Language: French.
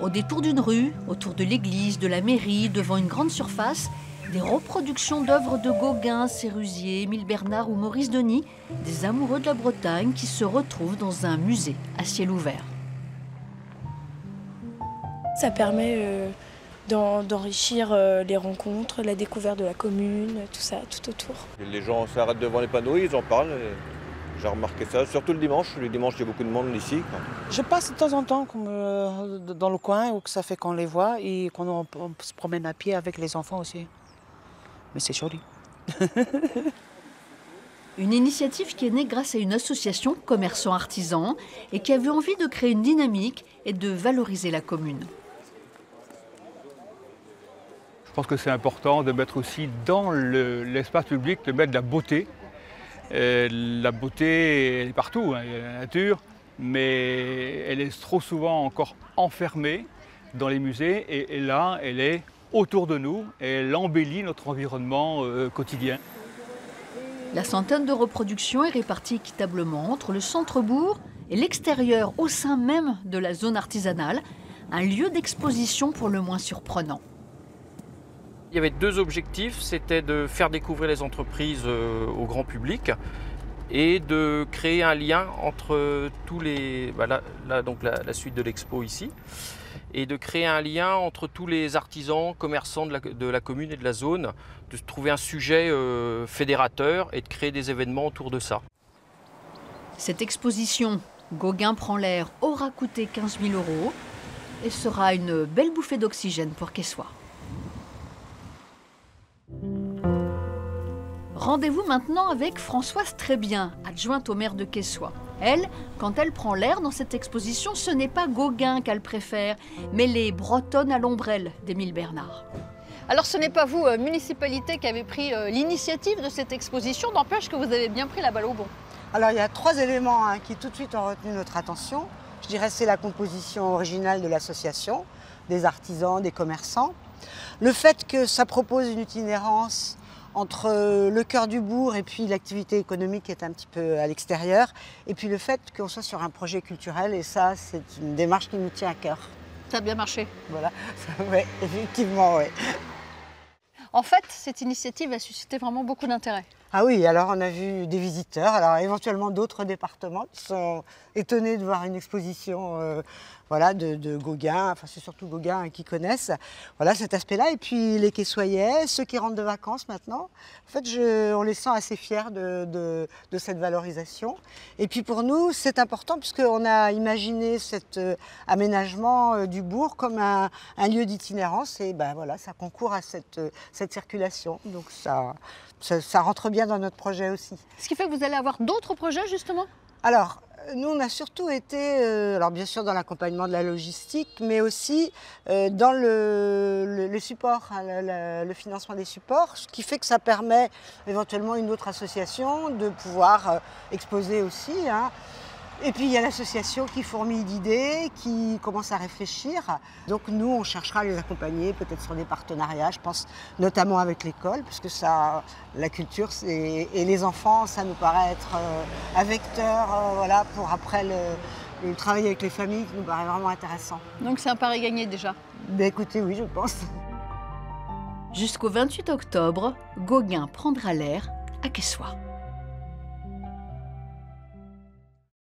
Au détour d'une rue, autour de l'église, de la mairie, devant une grande surface, des reproductions d'œuvres de Gauguin, Sérusier, Émile Bernard ou Maurice Denis, des amoureux de la Bretagne qui se retrouvent dans un musée à ciel ouvert. Ça permet d'enrichir les rencontres, la découverte de la commune, tout ça, tout autour. Les gens s'arrêtent devant les panneaux, ils en parlent. J'ai remarqué ça, surtout le dimanche. Le dimanche, il y a beaucoup de monde ici, quoi. Je passe de temps en temps dans le coin, où ça fait qu'on les voit et qu'on se promène à pied avec les enfants aussi. Mais c'est joli. Une initiative qui est née grâce à une association commerçants artisans et qui avait envie de créer une dynamique et de valoriser la commune. Je pense que c'est important de mettre aussi dans l'espace public, de mettre de la beauté. La beauté, elle est partout, hein. Il y a la nature, mais elle est trop souvent encore enfermée dans les musées et là, elle est autour de nous et elle embellit notre environnement quotidien. La centaine de reproductions est répartie équitablement entre le centre-bourg et l'extérieur au sein même de la zone artisanale, un lieu d'exposition pour le moins surprenant. Il y avait deux objectifs, c'était de faire découvrir les entreprises au grand public et de créer un lien entre tous les... donc la suite de l'expo ici, et de créer un lien entre tous les artisans, commerçants de la commune et de la zone, de trouver un sujet fédérateur et de créer des événements autour de ça. Cette exposition, Gauguin prend l'air, aura coûté 15 000 € et sera une belle bouffée d'oxygène pour Quessoy. Rendez-vous maintenant avec Françoise Trébien, adjointe au maire de Quessoy. Elle, quand elle prend l'air dans cette exposition, ce n'est pas Gauguin qu'elle préfère, mais les Bretonnes à l'ombrelle d'Émile Bernard. Alors ce n'est pas vous, municipalité, qui avez pris l'initiative de cette exposition, n'empêche que vous avez bien pris la balle au bond. Alors il y a trois éléments qui tout de suite ont retenu notre attention. Je dirais c'est la composition originale de l'association, des artisans, des commerçants. Le fait que ça propose une itinérance entre le cœur du bourg et puis l'activité économique qui est un petit peu à l'extérieur. Et puis le fait qu'on soit sur un projet culturel, et ça, c'est une démarche qui nous tient à cœur. Ça a bien marché. Voilà, oui, effectivement, oui. En fait, cette initiative a suscité vraiment beaucoup d'intérêt. Ah oui, alors on a vu des visiteurs, alors éventuellement d'autres départements qui sont étonnés de voir une exposition voilà, de Gauguin, enfin c'est surtout Gauguin qui connaissent, voilà cet aspect-là. Et puis les Quessoyais, ceux qui rentrent de vacances maintenant, en fait on les sent assez fiers de cette valorisation. Et puis pour nous, c'est important puisqu'on a imaginé cet aménagement du bourg comme un lieu d'itinérance et ben, voilà, ça concourt à cette circulation. Donc ça rentre bien dans notre projet aussi. Ce qui fait que vous allez avoir d'autres projets justement ? Alors, nous on a surtout été, alors bien sûr dans l'accompagnement de la logistique, mais aussi dans le support, le financement des supports, ce qui fait que ça permet éventuellement à une autre association de pouvoir exposer aussi. Hein. Et puis il y a l'association qui fourmille d'idées, qui commence à réfléchir. Donc nous, on cherchera à les accompagner, peut-être sur des partenariats, je pense notamment avec l'école, puisque ça, la culture et les enfants, ça nous paraît être un vecteur voilà, pour après le travail avec les familles, qui nous paraît vraiment intéressant. Donc c'est un pari gagné déjà. Ben écoutez, oui, je pense. Jusqu'au 28 octobre, Gauguin prendra l'air à Quessoy.